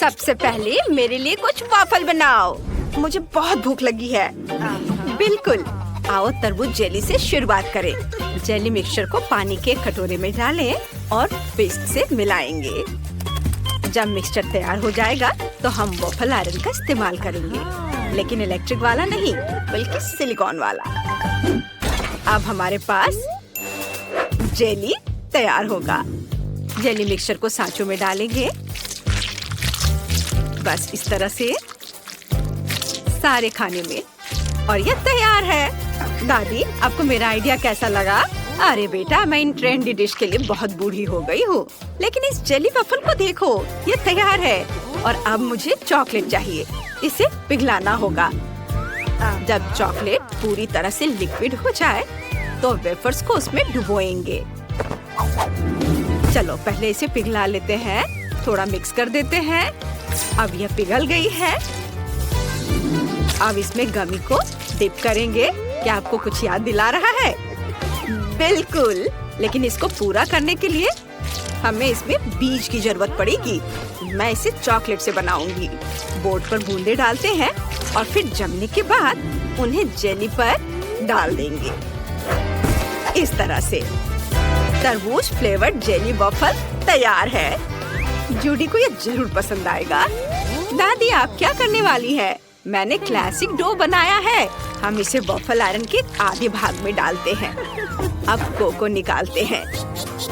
सबसे पहले मेरे लिए कुछ वाफल बनाओ। मुझे बहुत भूख लगी है। बिल्कुल, आओ तरबूज जेली से शुरुआत करें। जेली मिक्सचर को पानी के कटोरे में डालें और विस्क से मिलाएंगे। जब मिक्सचर तैयार हो जाएगा तो हम वॉफल आयरन का इस्तेमाल करेंगे, लेकिन इलेक्ट्रिक वाला नहीं बल्कि सिलिकॉन वाला। अब हमारे पास जेली तैयार होगा। जेली मिक्सचर को सांचों में डालेंगे, बस इस तरह से सारे खाने में, और यह तैयार है। दादी, आपको मेरा आइडिया कैसा लगा? अरे बेटा, मैं इन ट्रेंडी डिश के लिए बहुत बूढ़ी हो गई हूँ, लेकिन इस जेली वफल को देखो, ये तैयार है। और अब मुझे चॉकलेट चाहिए, इसे पिघलाना होगा। जब चॉकलेट पूरी तरह से लिक्विड हो जाए तो वेफर्स को उसमें डुबोएंगे। चलो पहले इसे पिघला लेते हैं, थोड़ा मिक्स कर देते हैं। अब यह पिघल गई है। अब इसमें गमी को डिप करेंगे। क्या आपको कुछ याद दिला रहा है? बिल्कुल, लेकिन इसको पूरा करने के लिए हमें इसमें बीज की जरूरत पड़ेगी। मैं इसे चॉकलेट से बनाऊंगी। बोर्ड पर बूंदे डालते हैं और फिर जमने के बाद उन्हें जेली पर डाल देंगे। इस तरह से तरबूज फ्लेवर्ड जेली वॉफल तैयार है। जूडी को ये जरूर पसंद आएगा। दादी, आप क्या करने वाली है? मैंने क्लासिक डो बनाया है। हम इसे वॉफल आयरन के आधे भाग में डालते हैं। अब कोको निकालते हैं,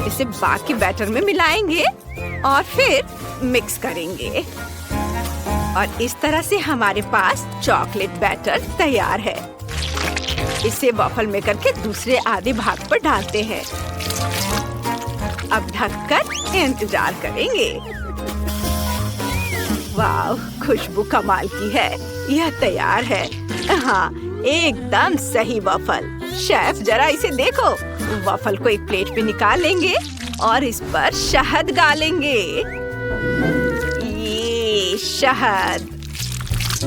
इसे बाकी बैटर में मिलाएंगे और फिर मिक्स करेंगे। और इस तरह से हमारे पास चॉकलेट बैटर तैयार है। इसे वॉफल मेकर के दूसरे आधे भाग पर डालते हैं। अब ढककर इंतजार करेंगे। वाह, खुशबू कमाल की है। यह तैयार है। हाँ, एकदम सही वॉफल। शेफ, जरा इसे देखो। वॉफल को एक प्लेट पे निकाल लेंगे और इस पर शहद डालेंगे। ये शहद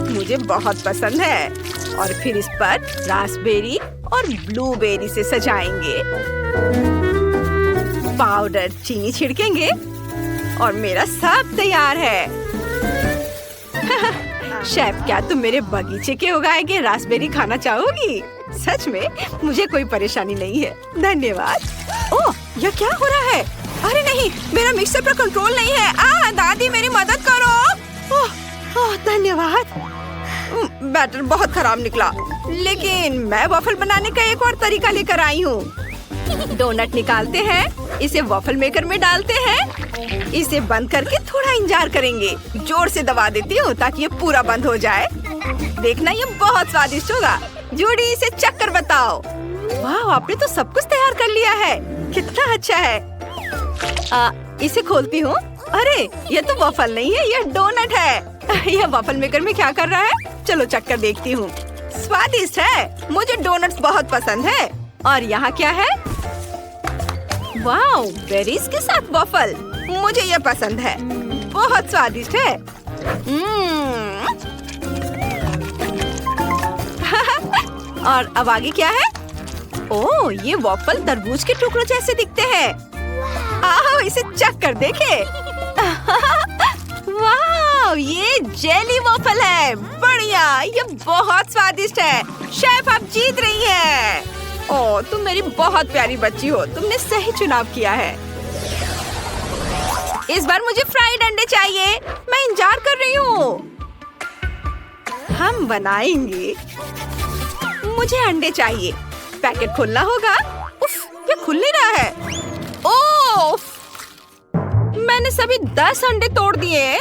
मुझे बहुत पसंद है। और फिर इस पर रास्पबेरी और ब्लूबेरी से सजाएंगे। पाउडर चीनी छिड़केंगे और मेरा सब तैयार है। शेफ, क्या तुम मेरे बगीचे के उगाए गए रास्पबेरी खाना चाहोगी? सच में मुझे कोई परेशानी नहीं है, धन्यवाद। ओह, यह क्या हो रहा है? अरे नहीं, मेरा मिक्सर पर कंट्रोल नहीं है। दादी, मेरी मदद करो। ओह, धन्यवाद। बैटर बहुत खराब निकला, लेकिन मैं वॉफल बनाने का एक और तरीका लेकर आई हूँ। डोनट निकालते हैं, इसे वॉफल मेकर में डालते हैं। इसे बंद करके थोड़ा इंतजार करेंगे। जोर से दबा देती हूँ ताकि ये पूरा बंद हो जाए। देखना, ये बहुत स्वादिष्ट होगा। जूडी, इसे चख कर बताओ। वाह, आपने तो सब कुछ तैयार कर लिया है। कितना अच्छा है। इसे खोलती हूँ। अरे, ये तो वॉफल नहीं है, यह डोनट है। यह वॉफल मेकर में क्या कर रहा है? चलो चख कर देखती हूँ। स्वादिष्ट है, मुझे डोनट्स बहुत पसंद है। और यहाँ क्या है? वाह, बेरीज के साथ वॉफल, मुझे ये पसंद है, बहुत स्वादिष्ट है। और अब आगे क्या है? ओह, ये वॉफल तरबूज के टुकड़ों जैसे दिखते हैं। आओ, इसे चख कर देखें। वाह, ये जेली वॉफल है। बढ़िया, ये बहुत स्वादिष्ट है। शेफ, आप जीत रही हैं। ओह, तुम मेरी बहुत प्यारी बच्ची हो। तुमने सही चुनाव किया है। इस बार मुझे फ्राइड अंडे चाहिए। मैं इंतजार कर रही हूँ। हम बनाएंगे। मुझे अंडे चाहिए। पैकेट खोलना होगा। उफ, ये खुल नहीं रहा है। ओह, मैंने सभी 10 अंडे तोड़ दिए।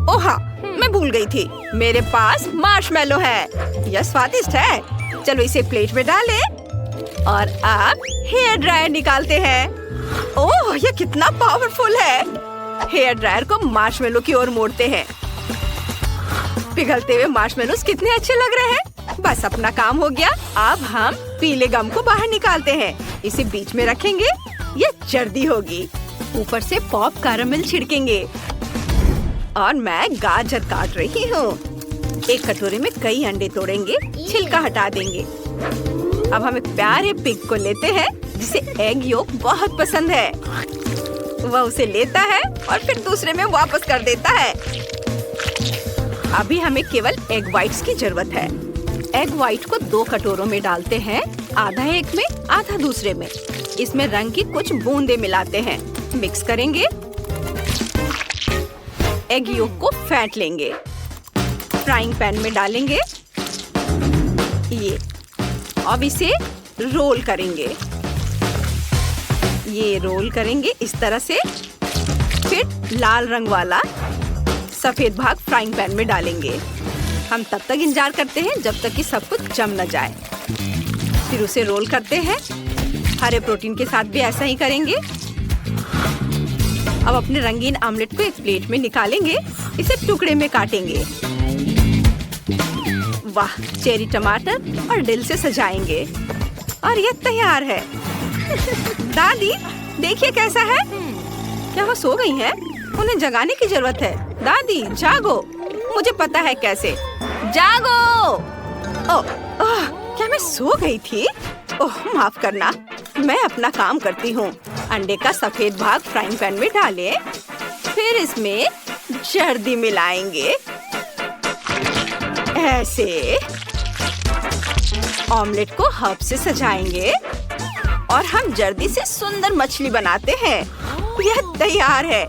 ओह हाँ, मैं भूल गई थी, मेरे पास मार्शमेलो है। यह स्वादिष्ट है। चलो इसे प्लेट में डालें और अब हेयर ड्रायर निकालते हैं। ओह, यह कितना पावरफुल है। हेयर ड्रायर को मार्शमेलो की ओर मोड़ते हैं। पिघलते हुए मार्शमेलोस कितने अच्छे लग रहे हैं। बस अपना काम हो गया। अब हम पीले गम को बाहर निकालते हैं। इसे बीच में रखेंगे। ये जर्दी होगी। ऊपर से पॉप कैरामल छिड़केंगे। और मैं गाजर काट रही हूँ। एक कटोरे में कई अंडे तोड़ेंगे, छिलका हटा देंगे। अब हम एक प्यारे पिग को लेते हैं जिसे एग योक बहुत पसंद है। वह उसे लेता है और फिर दूसरे में वापस कर देता है। अभी हमें केवल एग व्हाइट्स की जरूरत है। एग व्हाइट को 2 कटोरों में डालते हैं, आधा एक में आधा दूसरे में। इसमें रंग की कुछ बूंदे मिलाते हैं, मिक्स करेंगे। एग योक को फेंट लेंगे, फ्राइंग पैन में डालेंगे। ये अब इसे रोल करेंगे। ये रोल करेंगे इस तरह से। फिर लाल रंग वाला सफेद भाग फ्राइंग पैन में डालेंगे। हम तब तक इंतजार करते हैं जब तक कि सब कुछ जम न जाए। फिर उसे रोल करते हैं। हरे प्रोटीन के साथ भी ऐसा ही करेंगे। अब अपने रंगीन ऑमलेट को एक प्लेट में निकालेंगे। इसे टुकड़े में काटेंगे। वाह, चेरी टमाटर और दिल से सजाएंगे और ये तैयार है। दादी देखिए कैसा है। क्या वो सो गई हैं? उन्हें जगाने की जरूरत है। दादी जागो, मुझे पता है कैसे। जागो। क्या मैं सो गई थी? ओह माफ करना, मैं अपना काम करती हूँ। अंडे का सफेद भाग फ्राइंग पैन में डालें। फिर इसमें जर्दी मिलाएंगे ऐसे। ऑमलेट को हर्ब से सजाएंगे और हम जर्दी से सुंदर मछली बनाते हैं। यह तैयार है।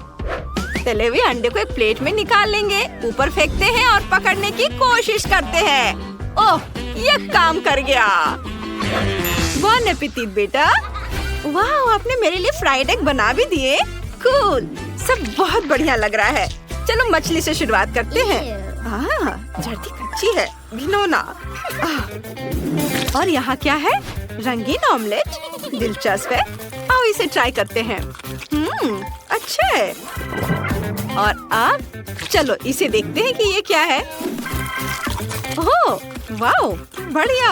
तले हुए अंडे को एक प्लेट में निकाल लेंगे, ऊपर फेंकते हैं और पकड़ने की कोशिश करते हैं। ओह, यह काम कर गया। बॉन एपेटिट बेटा। वाह, आपने मेरे लिए फ्राइड एग बना भी दिए। कूल, सब बहुत बढ़िया लग रहा है। चलो मछली से शुरुआत करते हैं। जर्दी कच्ची है, घिनौना। और यहाँ क्या है? रंगीन ऑमलेट। दिलचस्प है। आओ इसे ट्राई करते हैं। अच्छा है। और अब चलो इसे देखते हैं कि ये क्या है। ओह वाओ, बढ़िया,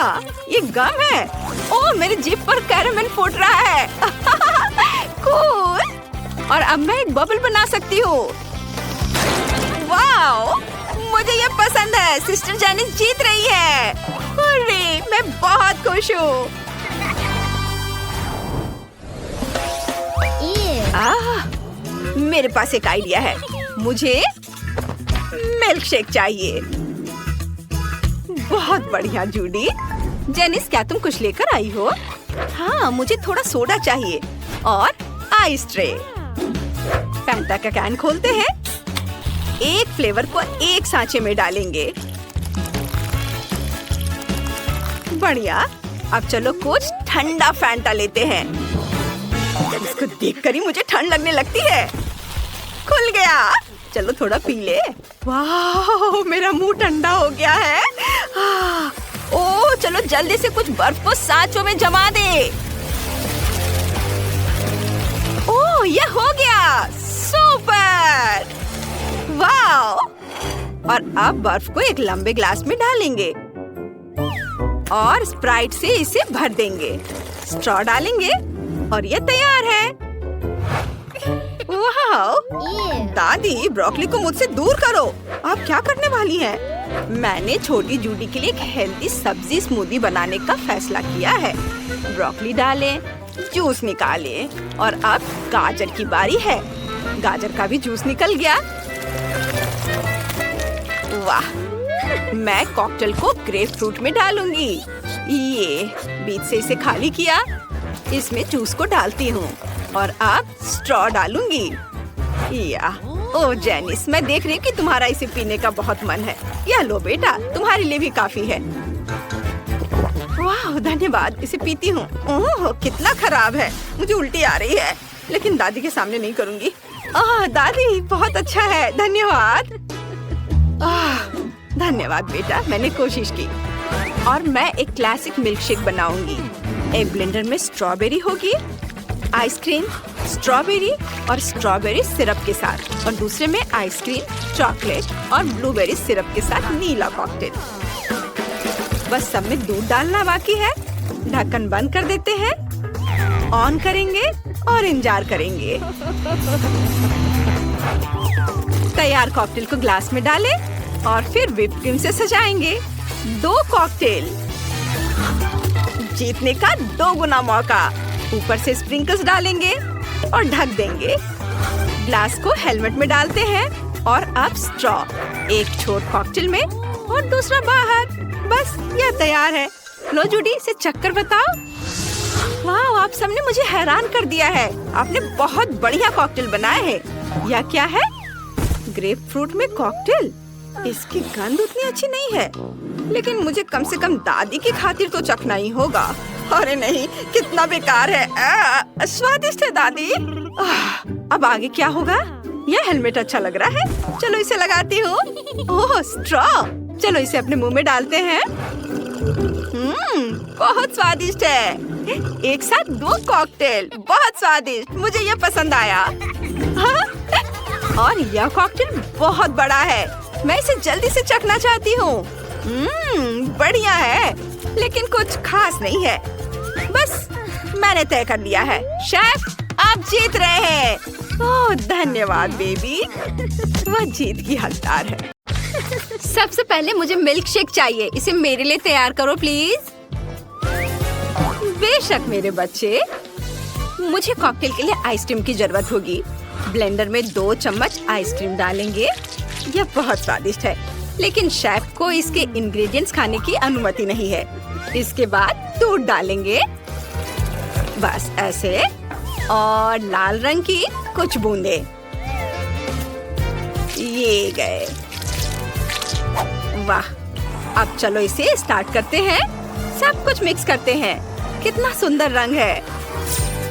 ये गम है। ओह, मेरे जीभ पर कैरामेल फूट रहा है। कूल। और अब मैं एक बबल बना सकती हूँ। वाओ, मुझे ये पसंद है। सिस्टर जेनिस जीत रही है। अरे, मैं बहुत खुश हूँ। मेरे पास एक आइडिया है। मुझे मिल्क शेक चाहिए। बहुत बढ़िया जूडी। जेनिस, क्या तुम कुछ लेकर आई हो? हाँ, मुझे थोड़ा सोडा चाहिए और आइस ट्रे। फैंटा का कैन खोलते हैं। एक फ्लेवर को एक सांचे में डालेंगे। बढ़िया। अब चलो कुछ ठंडा फैंटा लेते हैं। इसको देखकर ही मुझे ठंड लगने लगती है। खुल गया। चलो थोड़ा पी ले। वाह, मेरा मुंह ठंडा हो गया है। ओह, चलो जल्दी से कुछ बर्फ को सांचों में जमा दे। ओह, ये हो गया। सुपर। वाह। और अब बर्फ को एक लंबे ग्लास में डालेंगे और स्प्राइट से इसे भर देंगे। स्ट्रॉ डालेंगे और ये तैयार है। वाह, दादी ब्रोकली को मुझसे दूर करो। आप क्या करने वाली हैं? मैंने छोटी जूडी के लिए एक हेल्दी सब्जी स्मूदी बनाने का फैसला किया है। ब्रोकली डालें, जूस निकालें और अब गाजर की बारी है। गाजर का भी जूस निकल गया। वाह, मैं कॉकटेल को ग्रेप फ्रूट में डालूंगी। ये बीच से इसे खाली किया। इसमें जूस को डालती हूँ और अब स्ट्रॉ डालूंगी। ओह जेनिस, मैं देख रही हूँ कि तुम्हारा इसे पीने का बहुत मन है। यह लो बेटा, तुम्हारे लिए भी काफी है। वाह, धन्यवाद, इसे पीती हूँ। ओह, कितना खराब है। मुझे उल्टी आ रही है, लेकिन दादी के सामने नहीं करूँगी। दादी बहुत अच्छा है, धन्यवाद। धन्यवाद बेटा, मैंने कोशिश की। और मैं एक क्लासिक मिल्क शेक बनाऊंगी। एक ब्लेंडर में स्ट्रॉबेरी होगी, आइसक्रीम, स्ट्रॉबेरी और स्ट्रॉबेरी सिरप के साथ, और दूसरे में आइसक्रीम, चॉकलेट और ब्लूबेरी सिरप के साथ नीला कॉकटेल। बस सब में दूध डालना बाकी है। ढक्कन बंद कर देते हैं, ऑन करेंगे और इंतजार करेंगे। तैयार कॉकटेल को ग्लास में डालें और फिर व्हिप क्रीम से सजाएंगे। 2 कॉकटेल जीतने का 2 गुना मौका। ऊपर से स्प्रिंकल्स डालेंगे और ढक देंगे। ग्लास को हेलमेट में डालते हैं और अब स्ट्रॉ, एक छोर कॉकटेल में और दूसरा बाहर। बस यह तैयार है। लो जूडी, इसे चक्कर बताओ। वाह, आप सबने मुझे हैरान कर दिया है। आपने बहुत बढ़िया कॉकटेल बनाया है। यह क्या है? ग्रेप फ्रूट में कॉकटेल। इसकी गंध उतनी अच्छी नहीं है, लेकिन मुझे कम से कम दादी की खातिर तो चखना ही होगा। अरे नहीं, कितना बेकार है। स्वादिष्ट है दादी। अब आगे क्या होगा? यह हेलमेट अच्छा लग रहा है, चलो इसे लगाती हूँ। ओह, स्ट्रॉ, चलो इसे अपने मुंह में डालते हैं। बहुत स्वादिष्ट है। एक साथ 2 कॉकटेल, बहुत स्वादिष्ट। मुझे यह पसंद आया। हाँ? और यह कॉकटेल बहुत बड़ा है। मैं इसे जल्दी से चखना चाहती हूँ। बढ़िया है, लेकिन कुछ खास नहीं है। बस मैंने तय कर लिया है। शेफ, आप जीत रहे हैं। ओह, धन्यवाद बेबी। वह जीत की हकदार है। सबसे पहले मुझे मिल्क शेक चाहिए। इसे मेरे लिए तैयार करो प्लीज। बेशक मेरे बच्चे। मुझे कॉकटेल के लिए आइसक्रीम की जरूरत होगी। ब्लेंडर में 2 चम्मच आइसक्रीम डालेंगे। यह बहुत स्वादिष्ट है, लेकिन शेफ को इसके इंग्रेडिएंट्स खाने की अनुमति नहीं है। इसके बाद दूध डालेंगे, बस ऐसे, और लाल रंग की कुछ बूंदे। ये गए। वाह, अब चलो इसे स्टार्ट करते हैं। सब कुछ मिक्स करते हैं। कितना सुंदर रंग है।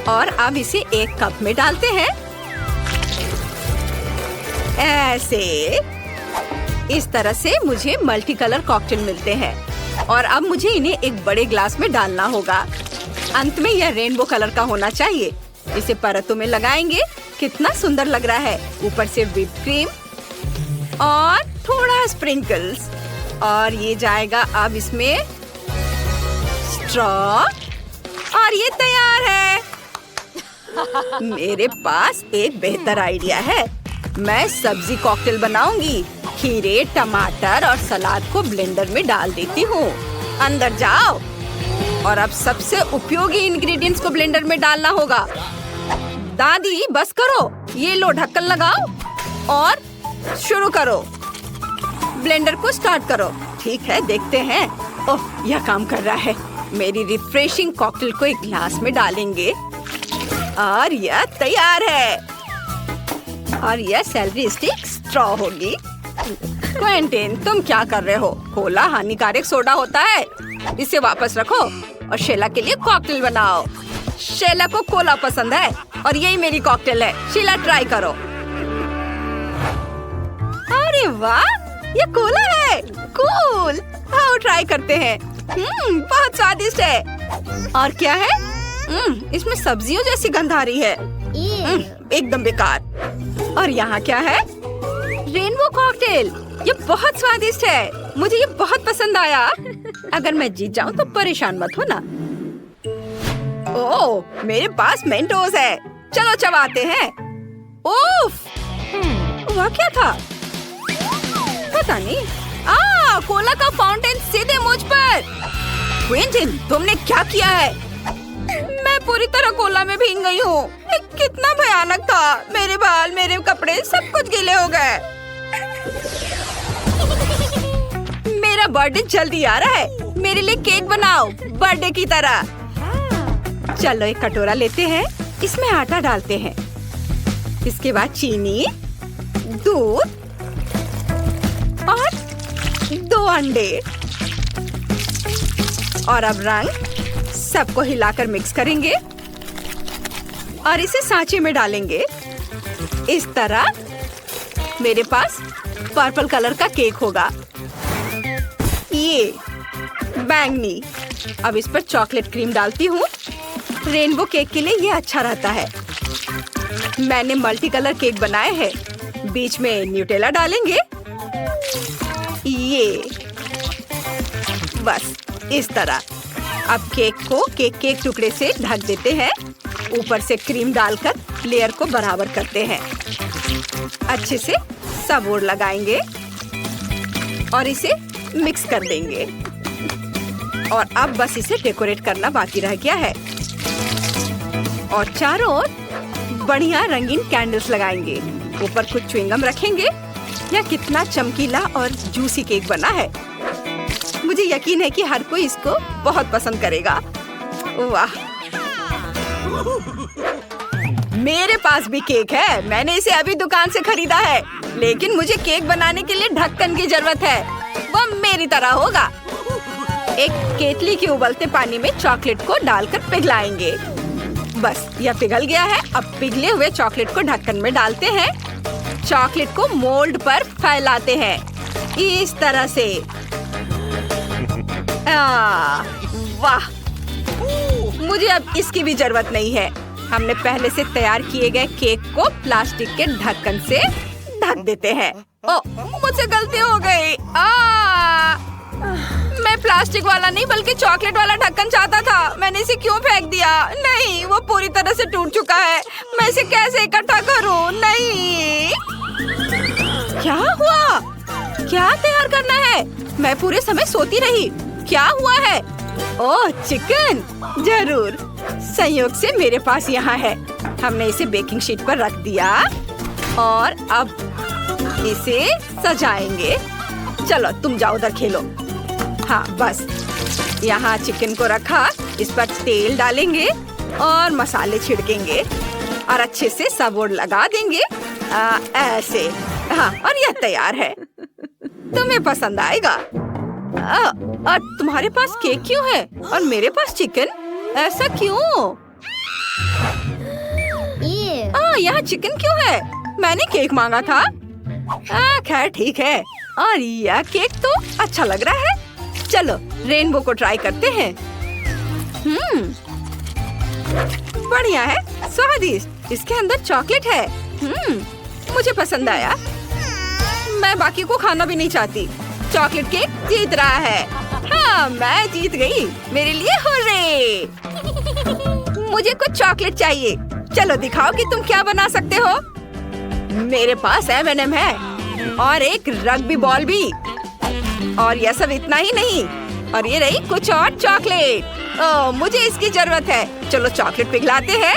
और अब इसे एक कप में डालते हैं। ऐसे, इस तरह से मुझे मल्टी कलर कॉकटेल मिलते हैं। और अब मुझे इन्हें एक बड़े ग्लास में डालना होगा। अंत में यह रेनबो कलर का होना चाहिए। इसे परतों में लगाएंगे। कितना सुंदर लग रहा है। ऊपर से व्हिप क्रीम और थोड़ा स्प्रिंकल्स। और ये जाएगा अब इसमें स्ट्रॉ, और ये तैयार है। मेरे पास एक बेहतर आइडिया है। मैं सब्जी कॉकटेल बनाऊंगी। खीरे, टमाटर और सलाद को ब्लेंडर में डाल देती हूँ। अंदर जाओ। और अब सबसे उपयोगी इंग्रेडिएंट्स को ब्लेंडर में डालना होगा। दादी, बस करो। ये लो, ढक्कन लगाओ और शुरू करो। ब्लेंडर को स्टार्ट करो। ठीक है, देखते हैं। ओह, यह काम कर रहा है। मेरी रिफ्रेशिंग कॉकटेल को एक ग्लास में डालेंगे और यह तैयार है। और यह सेलरी स्टिक स्ट्रॉ होगी। क्वेंटिन, तुम क्या कर रहे हो? कोला हानिकारक सोडा होता है। इसे वापस रखो और शीला के लिए कॉकटेल बनाओ। शीला को कोला पसंद है और यही मेरी कॉकटेल है। शीला, ट्राई करो। अरे वाह, ये कोला है। कूल। आओ ट्राई करते हैं। बहुत स्वादिष्ट है। और क्या है? इसमें सब्जियों जैसी गंध आ रही है। एकदम बेकार। और यहाँ क्या है? Rainbow cocktail. ये बहुत स्वादिष्ट है। मुझे ये बहुत पसंद आया। अगर मैं जीत जाऊँ तो परेशान मत होना। ओह, मेरे पास मेंटोस है। चलो चबाते हैं। उफ, वह क्या था? पता नहीं। कोला का फाउंटेन सीधे मुझ पर। क्विंटिन, तुमने क्या किया है? मैं पूरी तरह कोला में भीग गई हूँ। कितना भयानक था। मेरे बाल, मेरे कपड़े, सब कुछ गीले हो गए। मेरा बर्थडे जल्दी आ रहा है। मेरे लिए केक बनाओ, बर्थडे की तरह। चलो एक कटोरा लेते हैं। इसमें आटा डालते हैं। इसके बाद चीनी, दूध और 2 अंडे। और अब रंग। सबको हिलाकर मिक्स करेंगे और इसे सांचे में डालेंगे। इस तरह मेरे पास पर्पल कलर का केक होगा। ये बैंगनी। अब इस पर चॉकलेट क्रीम डालती हूँ। रेनबो केक के लिए ये अच्छा रहता है। मैंने मल्टी कलर केक बनाए हैं। बीच में न्यूटेला डालेंगे। ये बस इस तरह। अब केक को केक के टुकड़े से ढक देते हैं। ऊपर से क्रीम डालकर लेयर को बराबर करते हैं। अच्छे से सब ओर लगाएंगे और इसे मिक्स कर देंगे। और अब बस इसे डेकोरेट करना बाकी रह गया है। और चारों ओर बढ़िया रंगीन कैंडल्स लगाएंगे। ऊपर कुछ च्युइंगम रखेंगे। यह कितना चमकीला और जूसी केक बना है। मुझे यकीन है कि हर कोई इसको बहुत पसंद करेगा। वाह, मेरे पास भी केक है। मैंने इसे अभी दुकान से खरीदा है, लेकिन मुझे केक बनाने के लिए ढक्कन की जरूरत है। वह मेरी तरह होगा। एक केतली के उबलते पानी में चॉकलेट को डालकर पिघलाएंगे। बस यह पिघल गया है। अब पिघले हुए चॉकलेट को ढक्कन में डालते हैं। चॉकलेट को मोल्ड पर फैलाते हैं इस तरह से। वाह, मुझे अब इसकी भी जरूरत नहीं है। हमने पहले से तैयार किए गए केक को प्लास्टिक के ढक्कन से ढक देते हैं। ओह, मुझसे गलती हो गई। मैं प्लास्टिक वाला नहीं बल्कि चॉकलेट वाला ढक्कन चाहता था। मैंने इसे क्यों फेंक दिया? नहीं, वो पूरी तरह से टूट चुका है। मैं इसे कैसे इकट्ठा करूं? नहीं, क्या हुआ? क्या तैयार करना है? मैं पूरे समय सोती रही। क्या हुआ है? ओह, चिकन। जरूर, संयोग से मेरे पास यहाँ है। हमने इसे बेकिंग शीट पर रख दिया और अब इसे सजाएंगे। चलो तुम जाओ उधर खेलो। हाँ, बस यहाँ चिकन को रखा। इस पर तेल डालेंगे और मसाले छिड़केंगे और अच्छे से सब ओर लगा देंगे। ऐसे। हाँ, और यह तैयार है। तुम्हें पसंद आएगा। और तुम्हारे पास केक क्यों है और मेरे पास चिकन? ऐसा क्यों? यहाँ चिकन क्यों है? मैंने केक मांगा था। खैर ठीक है। और यह केक तो अच्छा लग रहा है। चलो रेनबो को ट्राई करते हैं। बढ़िया है, स्वादिष्ट। इसके अंदर चॉकलेट है। मुझे पसंद आया। मैं बाकी को खाना भी नहीं चाहती। चॉकलेट केक जीत रहा है। हाँ, मैं जीत गई। मेरे लिए हुर्रे। मुझे कुछ चॉकलेट चाहिए। चलो दिखाओ कि तुम क्या बना सकते हो। मेरे पास M&M है और एक रग्बी बॉल भी। और यह सब इतना ही नहीं, और ये रही कुछ और चॉकलेट। ओह, मुझे इसकी जरूरत है। चलो चॉकलेट पिघलाते हैं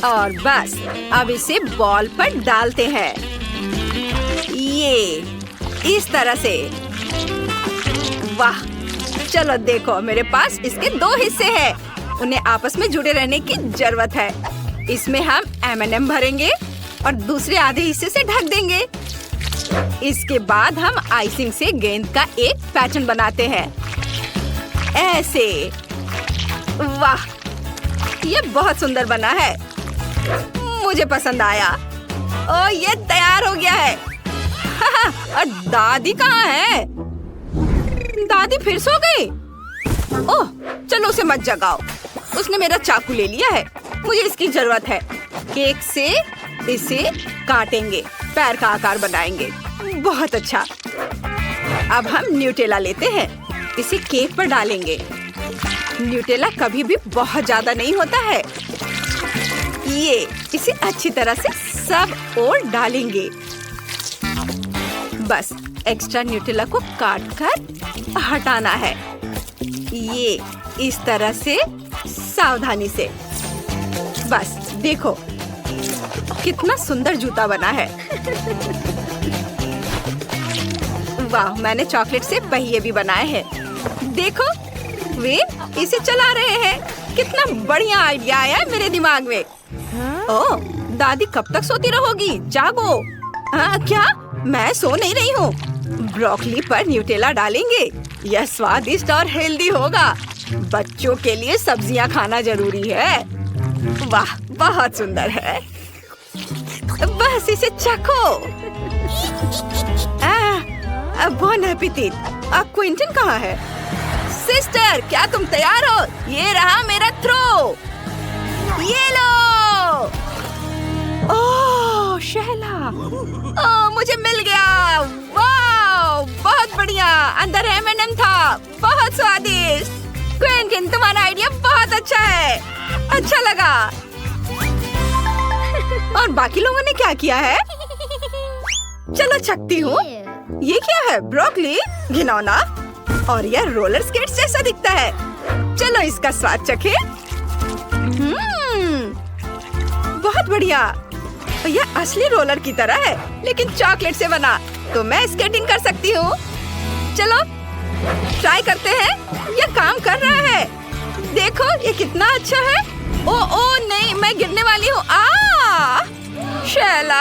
और बस अब इसे बॉल पर डालते हैं। ये इस तरह से। वाह, चलो देखो, मेरे पास इसके 2 हिस्से हैं। उन्हें आपस में जुड़े रहने की जरूरत है। इसमें हम M&M भरेंगे और दूसरे आधे हिस्से से ढक देंगे। इसके बाद हम आइसिंग से गेंद का एक पैटर्न बनाते हैं। ऐसे। वाह, ये बहुत सुंदर बना है। मुझे पसंद आया। ओह, ये तैयार हो गया है। और दादी कहाँ है? दादी फिर सो गई। ओह, चलो उसे मत जगाओ। उसने मेरा चाकू ले लिया है। मुझे इसकी जरूरत है। केक से इसे काटेंगे, पैर का आकार बनाएंगे। बहुत अच्छा। अब हम न्यूटेला लेते हैं। इसे केक पर डालेंगे। न्यूटेला कभी भी बहुत ज्यादा नहीं होता है। ये इसे अच्छी तरह से सब ओर डालेंगे। बस एक्स्ट्रा न्यूटेला को काट कर हटाना है। ये इस तरह से सावधानी से। बस देखो कितना सुंदर जूता बना है। वाह, मैंने चॉकलेट से पहिए भी बनाए हैं। देखो वे इसे चला रहे हैं। कितना बढ़िया आइडिया आया है मेरे दिमाग में। ओह, दादी कब तक सोती रहोगी? जागो। क्या? मैं सो नहीं रही हूँ। ब्रोकली पर न्यूटेला डालेंगे। यह स्वादिष्ट और हेल्दी होगा। बच्चों के लिए सब्जियाँ खाना जरूरी है। वाह, बहुत सुंदर है। बस इसे चखो। Bone appétit. क्विंटन कहाँ है? सिस्टर, क्या तुम तैयार हो? ये रहा मेरा थ्रो। ये लो। ओह, शहला। ओह, मुझे मिल गया। वाह, बहुत बढ़िया। अंदर M&M था। बहुत स्वादिष्ट। क्विंटन, तुम्हारा आइडिया बहुत अच्छा है। अच्छा लगा। और बाकी लोगों ने क्या किया है? चलो चखती हूँ। ये क्या है? ब्रोकली? घिनौना। और यह रोलर स्केट्स जैसा दिखता है। चलो इसका स्वाद चखें। बहुत बढ़िया। यह असली रोलर की तरह है, लेकिन चॉकलेट से बना। तो मैं स्केटिंग कर सकती हूँ। चलो ट्राई करते हैं। यह काम कर रहा है। देखो ये कितना अच्छा है। ओ नहीं, मैं गिरने वाली हूँ। शैला